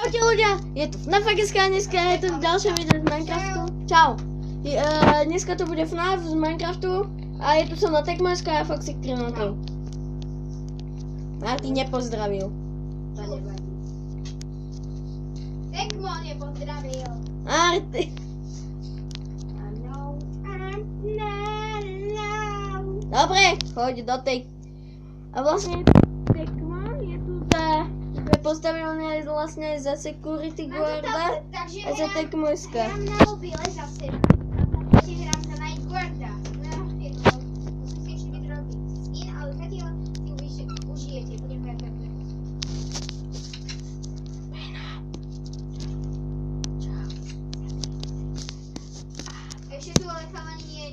Čaute ľudia, je tu FNAF a dneska je to ďalšie video z Minecraftu. Čau. Dneska to bude FNAF z Minecraftu a je tu som na Tekmojska a Foxik 303. Martin nepozdravil. To nevadí. Tekmo nepozdravil. Martin. Dobre, choď do tej. A vlastne Tekmo je tu postavené vlastne za security guarda a za Tekmojska. Hrám na mobile zase. Takže hrám na night guarda. Musím si ešte vyrobiť skin, ale zatiaľ si užijete. Budem hrať takhle. Ešte tu ale chalani nie.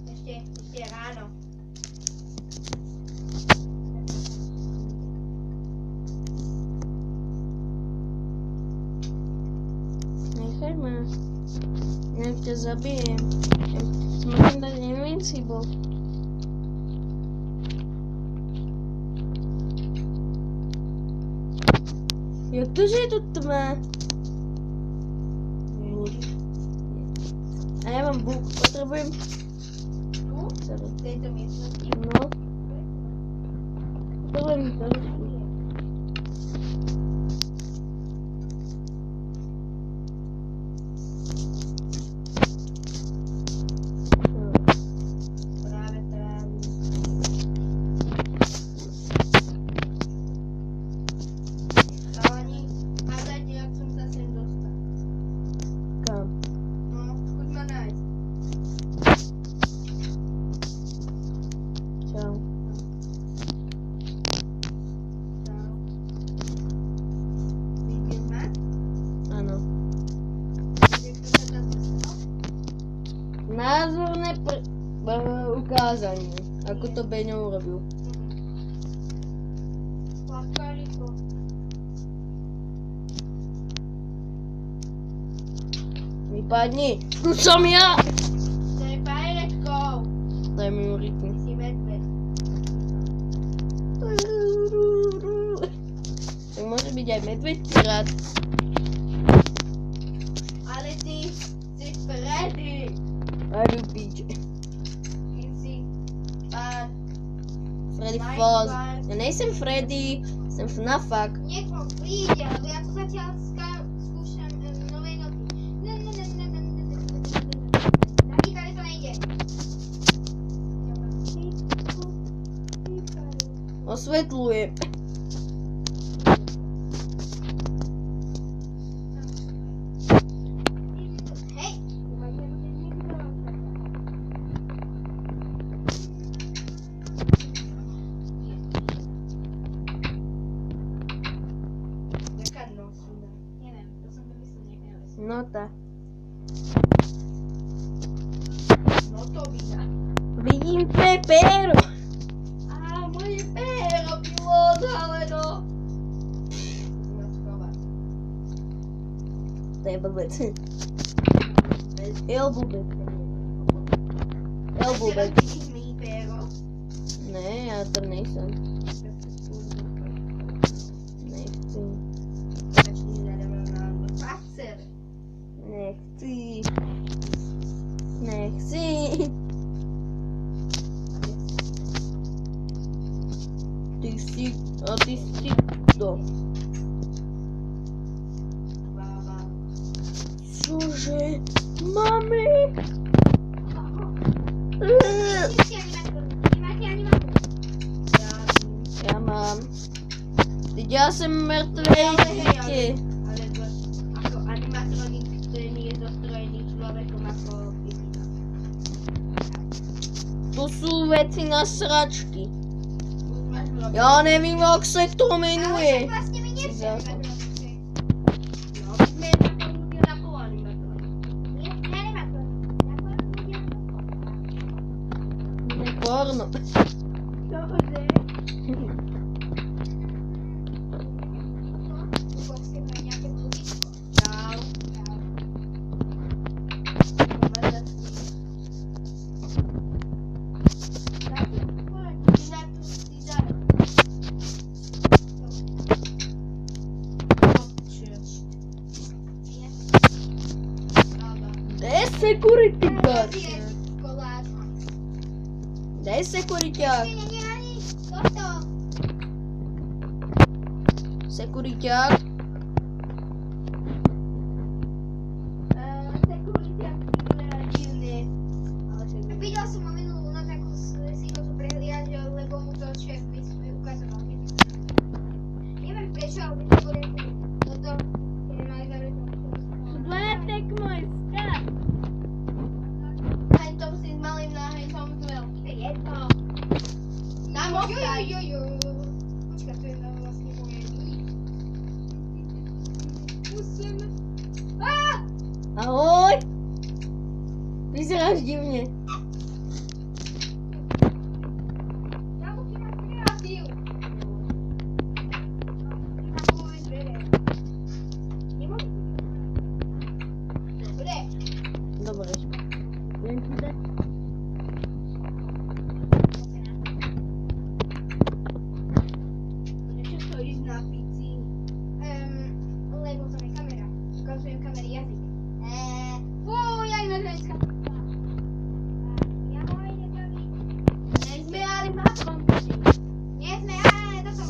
Ešte ráno. Nechaj ma. Inak ťa zabijem. Môžem dať invincible. Jak to, že je tu tma? A ja mám búk. Potrebujem... Tu? Sorry. V tejto miestnosti. No. Potrebujem to. Práve trávu. Chalani, hádajte, jak som sa sem dostal. Kam? No, choď ma nájsť. Čau. Čau. Vidíš ma? Áno. Jak to sa tam dostal? Názorné ukázanie. Ako to Beňo urobil. Plakáliko. Vypadni. Tu som ja. To je páječkou. Daj mi rytmy. Si medveď. Tak môže byť aj medveď pirát. Ale ty si Freddy. Aj do píče. Ty si pán. Freddy Fazz. Ja nejsem Freddy, som FNAFak. Niekoho príde, lebo ja tu zatiaľ skúšam nové noty. Na gitare to nejde. Osvetľuje. Hej! Jaká nosina? Neviem, to som domyslel nejaká nosina. Nota. Notovina. Vidím tvoje péro. Á, moje péro bylo odhaleno. Musím schovať. To je blbec. El blbec. El blbec. Vidíš mi péro? Ne, ja to nejsem. Nechci. Začni zadávať na facer. Nechci. Nechci. Ty si kto? Bába. Čože? Mami? Nemáte animátor? Ja mám. Teď ja som mŕtve dieťa. Ale ako animatronik, ktorý nie je zostrojený človekom ako fyzika. To sú veci na sračky. Máš vlogu. Ja nevím, jak sa to Ale menuje. však vlastne my nie sme Zákon. animatronici. No, my sme takou ľudia na pol animatronik. Nie, ne animatronik. Na pol ľudia na pol. Ne porno. Čože? Boxy majú nejaké blúdičko. Čau. Poď, ty na tu, ty za. security guard. Je koláč. Kde je sekuriťák? Není ani toto. Sekuriťák. Sekuriťák je divný. Videl som ho minulú noc, ako si to tu prehliadil, lebo mu to šéf ukazoval. Neviem prečo, ale by to boli toto, keď mali zavretú. Zletek môj stav. Aj to si s malým náhejtom dvel. To je jedno. Tam ostaj. Počkaj, to je vlastne moje nič. Musím... Ahoj. Vyzeráš divne. Ja musím mať kreatív. Dobre. Dobre. Viem ti dať? Prečo stojíš na pici? Lebo to je kamera. Ukazujem kamery jazyk. Fuj, aj medveďka. Ja môj nebaví. Nie sme ale makom. Nie sme ale toto.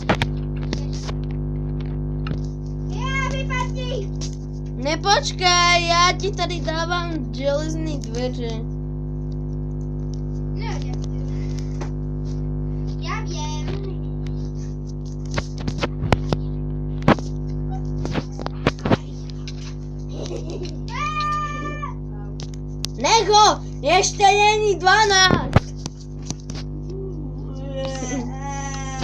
Ja, vypadni! Nepočkaj, ja ti tady dávam železný dveře. No, ja viem. Necho, ešte není 12.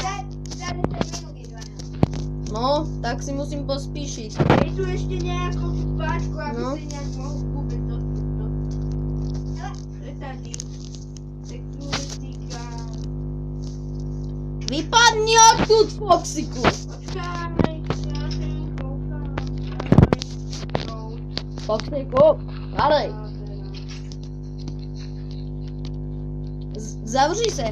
Za 10 minút je 12. No, tak si musím pospíšiť. Je tu ešte nejakú tú páčku, aby No. si nejak mohol vôbec dostať. To je tady. Security guard. Vypadni odtud, Foxiku. Počkáme, ja ten koukám. Foxiku, padej. Zavři se.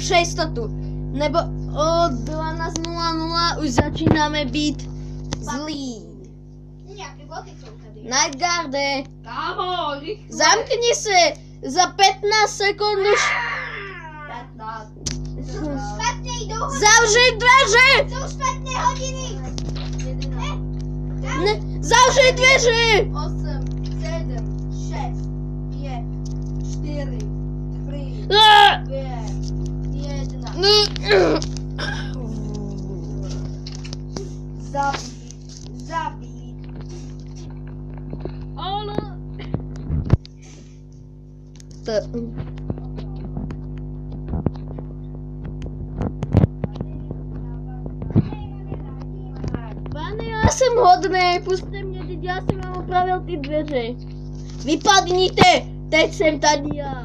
Pro jistotu. Nebo o 12:00 už začínáme být zlí. Nejaké boty sú tady. Night Guarde, Kámo, rýchlo. zamkni se. Za 15 sekund už... 15. Sú špatné idú hodiny. Zavři dveře! Sú špatné hodiny. Ne, zavři dveře! 8, 7, 6, 5, 4, 3, Ah! 2, 1. Zabít. Ale... Pane, já jsem hodnej, puste mě, teď já jsem vám opravil ty dveře. Vypadníte, teď jsem tady já.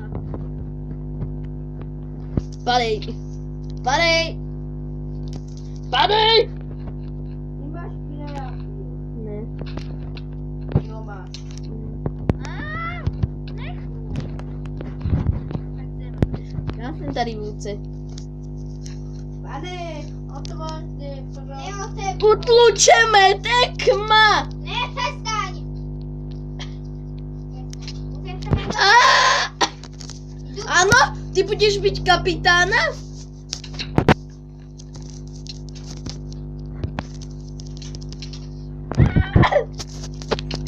Padej. Padej. Padej. Nemáš kreatív. Ne. Jo, máš. Já jsem tady vůdce. Pane, otvořte, prosím. Utlučeme, tekma! Ne, přestaň. Musím se jmenovat. Ano, ty budeš být kapitána?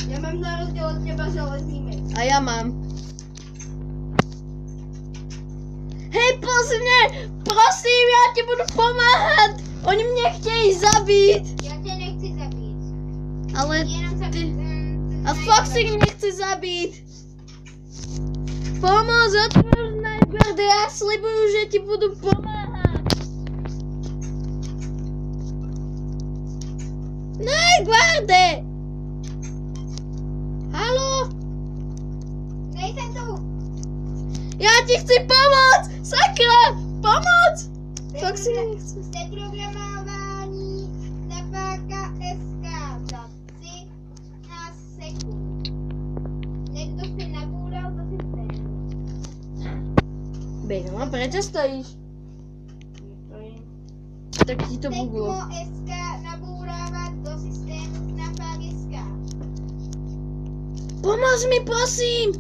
Ja mám na rozdiel od teba železný meč. A já mám. Hej, prosím, já ti budu pomáhat. Oni mě chtějí zabít. Ja ťa nechci zabít. Ale Jenom sa ty... ten A Foxy mě chce zabít. Pomoz, otvor najprve, já slibuju, že ti budu pomáhat. Ne, guarde. Halo? Nejsem tu. Já ti chci pomoct! Sakra! Pomoc! Foxy nechce. Jste programování na páka SK za 13 sekund. Někdo se nabúral do systému. Bej, no, prečo stojíš? Tak ti to buglo. Tekmo SK nabúrávať do systému na pák SK. Pomoz mi, prosím!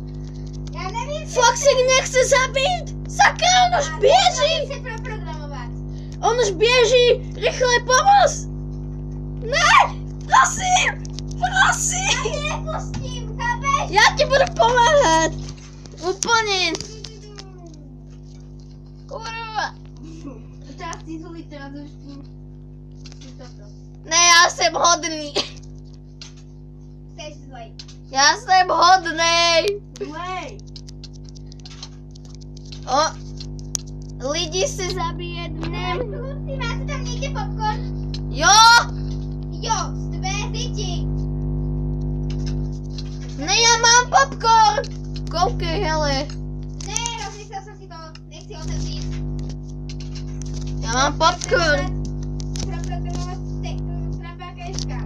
Ja neviem, Foxy nechce zabiť! Sakra, on už bieži! Chce preprogramovať. On už bieži! Rýchle, pomoz! Ne! Prosím! Prosím! Nepustím, chápeš? Ja ti budem pomáhať! Úplne! Kurva! Teraz ty zlý, teraz už si toto. Ne, ja som hodný! Chceš zlej. Ja som hodnej! Zlej. O! Lidi si zabíjednem! Kluci, máte tam niekde popcorn? Jo! Jo, z dve deti. Ne, ja mám popcorn! Koukej, hele! Ne, rozmyslel som si to. Nechci otevřít. Ja mám popcorn! Preprogramovať strapákeška.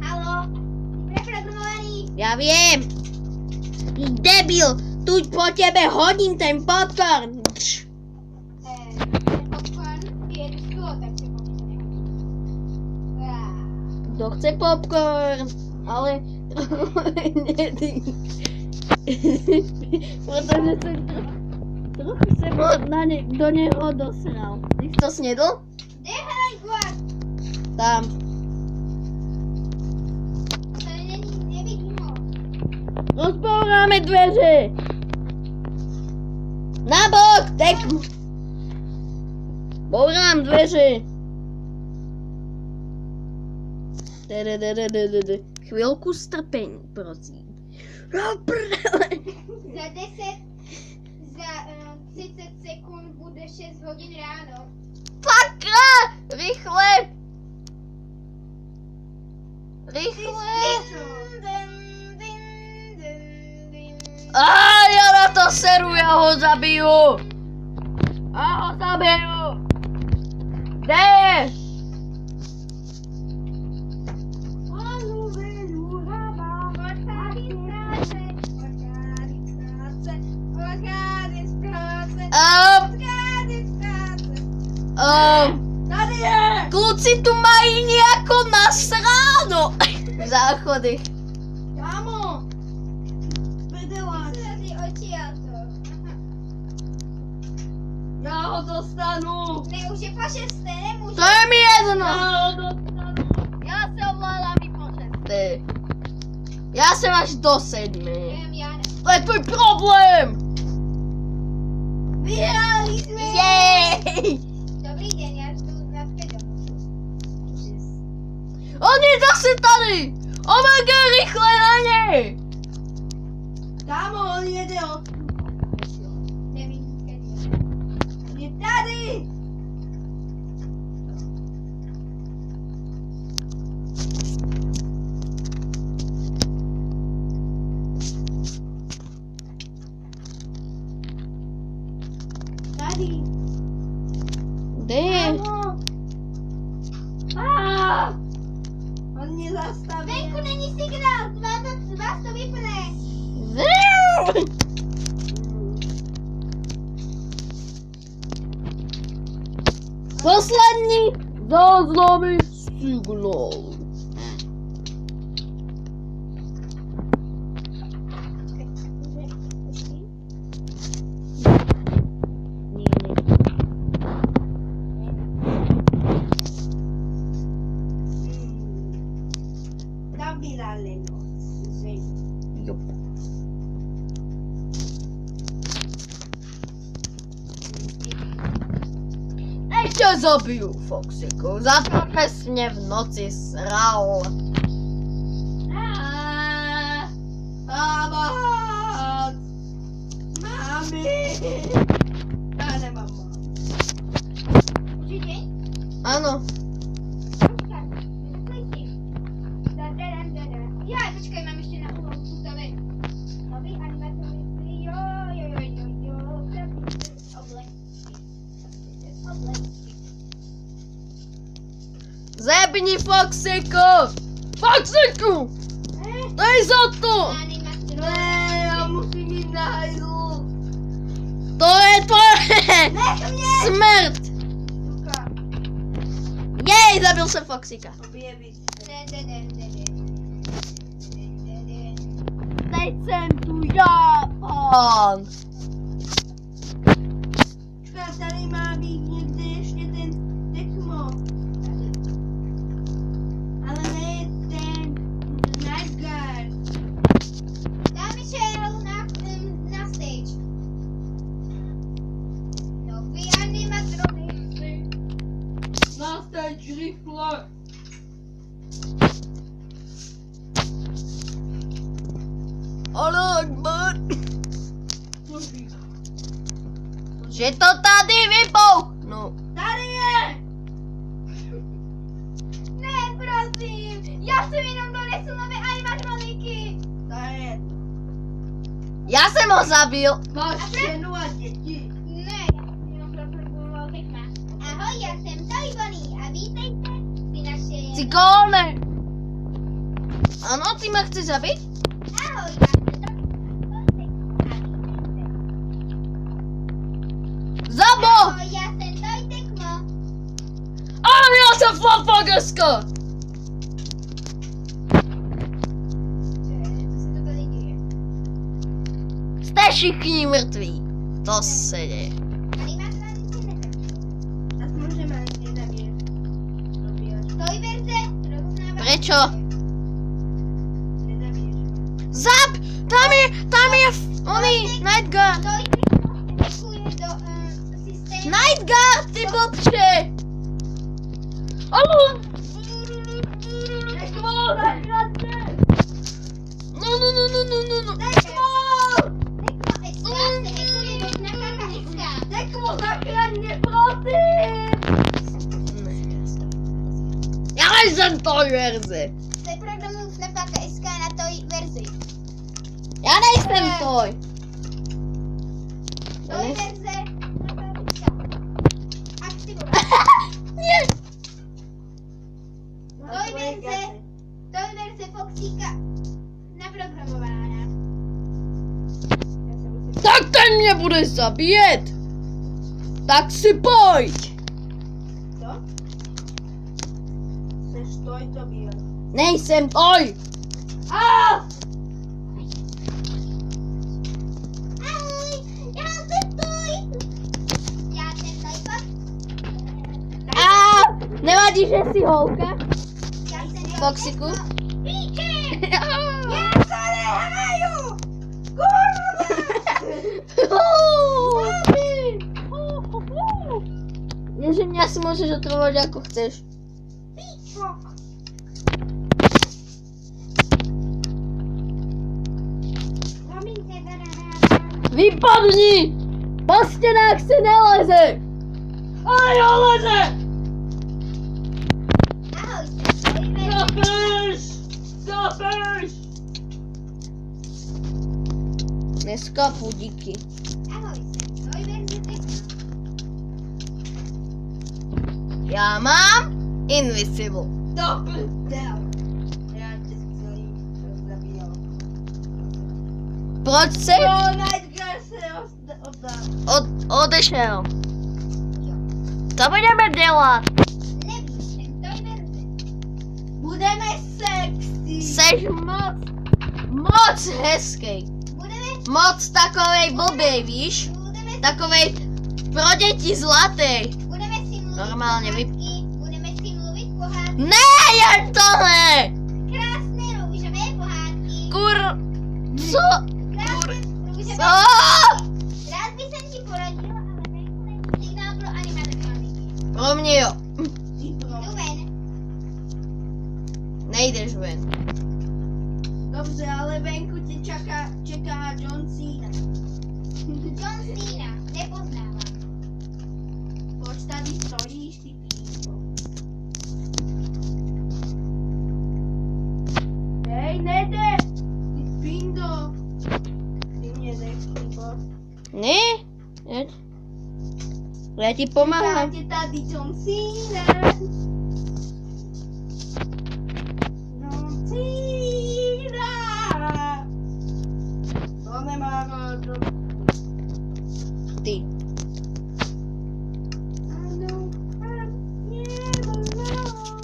Haló? Preprogramovaný. Ja viem! Ty debil! Tu po tebe hodím ten popcorn! Popcorn je sklo, takže popcorn. Kto chce popcorn? Ale... Protože som trochu sem do neho dosral. Ty si to snedol? Kde hľadaj guard? Tam. To nevidím ho. Rozbouráme dveře! Na bok! Tak... Bourám dveře! Chvíľku strpení, prosím. No prdele! Za 30 sekúnd bude 6 hodín ráno. Sakra! Rýchle! Rýchle! Ja na to seru, ja ho zabiju! Ja ho zabiju! Kde je? Tady je! Kluci tu mají nejako nasráno! V záchodech. Kámo! Prdela! Tady oči a to. Já ho dostanu! Ne, už je po 6, nemůžu. To je mi jedno! Já ho dostanu. Já se ovládám i po 6. Já jsem až do 7. Já ne. To je tvůj problém! Vyhráli jsme! Jej! Dobrý den, já jdu naspäť domů. On je zase tady! Omega, rychle na něj! Kámo, on jede od... Nevím, kedy. On je tady! Tady. Kde je? Kámo! On mě zastaví. Venku není signál, z vás to vypne. Poslední záznamy signál. Nabírali noc. Jo. Teď tě zabiju, Foxiku. Za to přesně v noci sral. Pomoc! Mami! Já nemám moc. Už je deň? Ano. Jaj, počkaj, mám ešte na úlohu putové. Nový animatronický, jo. Oblečky. Zebni, Foxiku! Foxiku! Dej za to! Ne, já musím jít na hajzlu. To je tvoje Nech mě! smrt! Suka. Je! Jej, zabil jsem Foxika. Teď jsem tu já, pán. Tady má být někde ještě ten Tekmo. Ale ne ten Nightguard. Dáme šel na stage. Nový animatronici. Na stage rychle. Ale Akbar. Že to tady vypouchnu. Tady je! Ne, prosím. Já jsem jenom donesl nové animatroniky. Tady je. Já jsem ho zabil. Máš ženu a děti. Ne, já jsem jenom proformuloval Tekma. Ahoj, já jsem Toy Bonnie a vítejte si naše... Cikone. Ano, ty mě chceš zabít? Ahoj, já jsem Tekma a vítejte. Zabo! Ahoj, já jsem Toy Tekmo. Ale já jsem Flapagaska. Co se to tady děje? Jste všichni mrtví. To se děje. Animatronici nezapíšou. Tak můžeme ani zabít. Toy verze roznává... Prečo? Nezabiješ. Zap! Tam je oný Nightguard. Toy Tekmo aplikuje do systému... Nightguard, ty blbče. Alo. Tekmo, zachránte! No. Tekmo SK se aplikuje do znakáka SK. Tekmo, zachraň mě, prosím! Já nejsem Toy verzi. Přeprogramuju znakáka SK na Toy verzi. Já nejsem Toy. Toy verze znakáka aktivovat. Nie. Toy verze Foxíka naprogramovaná. Tak ten mě bude zabíjet. Tak si pojď. Co? Seš Toy to byl. Nejsem Toy. Ah! Ahoj, já jsem Toy. Já jsem Toy Fox. A nevadí, že jsi holka? Já jsem Toy Foxiku? Tekmo. Píče! Já se nehraju! Kurva! Ježi, mě si můžeš otravovat jako chceš. Promiňte, banana. Vypadni! Po stěnách se neleze! A jo, leze! Ahoj, jsem Toy verze. Zapeš! Zapeš! Dneska díky. Ahoj, jsem Toy verze Tekmo. Já mám Invisible. Do prdel! Já tě celý zabíjel. Proč se Jo, Nightguard se oddal. odešel? Co budeme dělat? Nevím, jsem Toy verze. Budeme sexy! Seš moc hezký. Budeme... Moc takovej blbej, víš? Budeme... Takovej pro děti zlatý. Budeme si mluvit Normálně pohádky. Budeme si mluvit pohádky. Ne, jen tohle! Krásné růžové pohádky. Co? Krásné růžové Co? Rád by jsem ti poradila, ale venku není signál pro animatroniky. Pro mě jo. Jdu ven. Nejdeš ven. Dobře, ale venku tě čeká John Cena. John Cena. Nepoznávám. Proč tady stojíš, ty písko? Hej, nejde! Ty pindo! Ty mě nechci, Ne? Já ti pomáhám. tě tady John Cena! John Cena! To nemá rádo. Ty. I know I'm alone.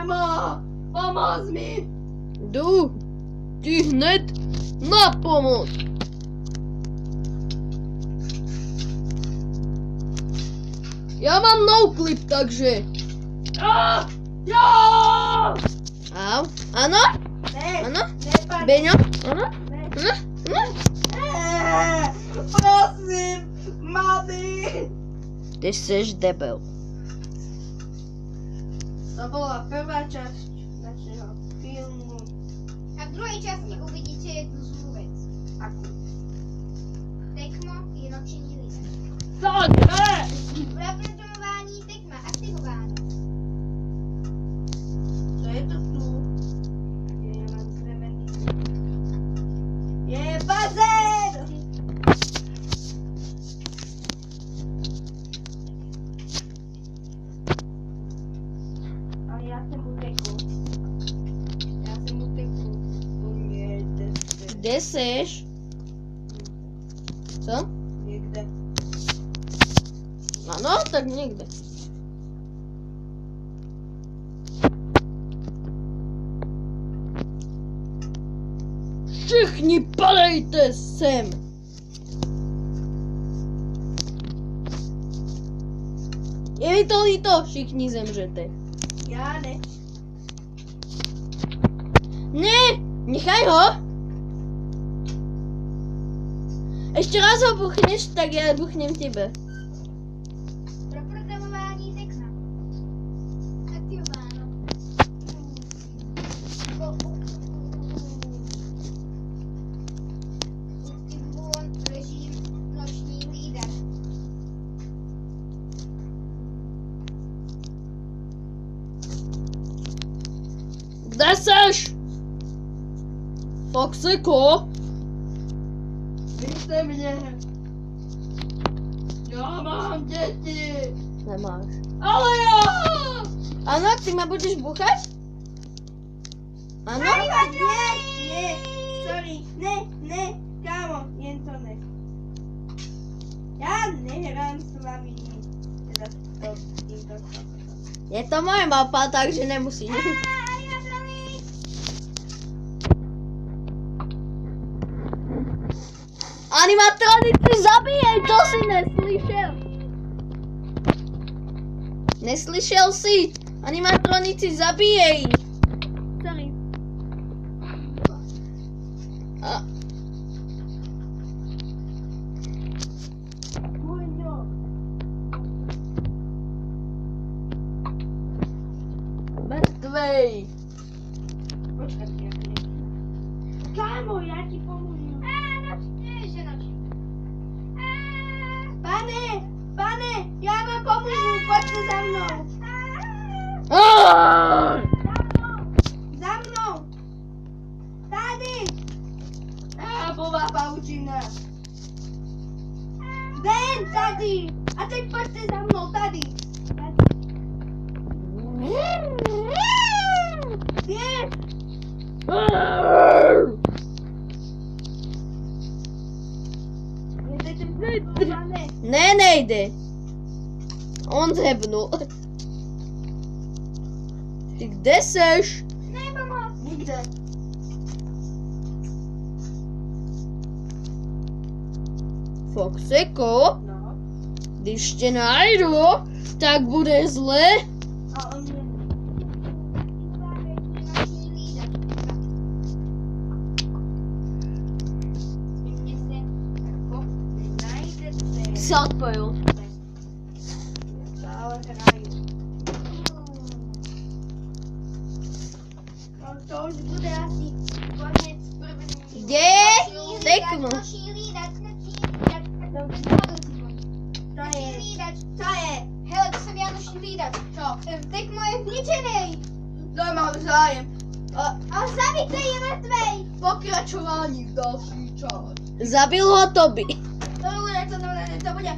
Kámo, pomoz mi. Jdu ti hned na pomoc. Já mám noclip, takže. Jo! Au. Ano? Ne, Ano? nepadni. Beňo? Ano? Ne. Ano? Ano? Prosím, mami. Ty seš debil. To bola prvá časť našeho filmu. A v druhej časti uvidíte jednu zlú vec. Akú? Tekmo je nočný líder. Co? Ne! Preprogramování Tekma aktivováno. Co je to tu? Ja mám drevený. Je bazén! A já jsem utekl. To nie je deset. Kde seš? Co? Niekde. Ano, tak někde. Všichni padejte sem! Je mi to líto, všichni zemřete. Já ne. Ne, nechaj ho. Ještě raz ho buchneš, tak já buchnem tebe. Preprogramování Tekma. Aktivováno. Aktivuj režim noční líder. Kde seš? Foxiko? Víte mě. Já mám děti. Nemáš. Ale já! Ano, ty mě budeš buchat? Ano? Ne, sorry, ne, kámo, jen to ne. Já nehrám s vámi. Teda to. Je to moje mapa, takže nemusíš. Animatronici zabíjej, to si neslyšel. Neslyšel si? Animatronici zabíjej. Sorry. A, mrtvej. Počkat, kámo, já ti pomůžu. Že noční. Pane, já vám pomůžu, pojďte za mnou. Ah! Za mnou. Tady. Bobá pavučina. Ven, tady. A teď pojďte za mnou, tady. Běž. Ne, nejde. On zhebnul. Ty kde seš? Nikde. Foxiko, No. když tě najdu, tak bude zle. A on mě... Noční líder. Mě se jako nenajdete. Se odpojil. Stále hraju. No to už bude asi konec první. Kde je? Tekmo. Noční líder. To je. To je. Hele, to jsem já noční líder. Co? Tekmo je zničený. Nemám zájem. A zabijte je mrtvej. Pokračování v další části. Zabil ho Toby. To bude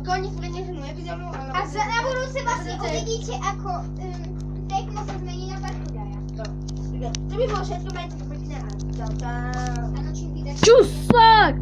koniec prenesenú epizódu. A na budúce vlastne uvidíte, ako Tekmo sa zmení na Barkudaja. To by bolo všetko, majte to pekne a čau čau. A nočný líder. Čusák!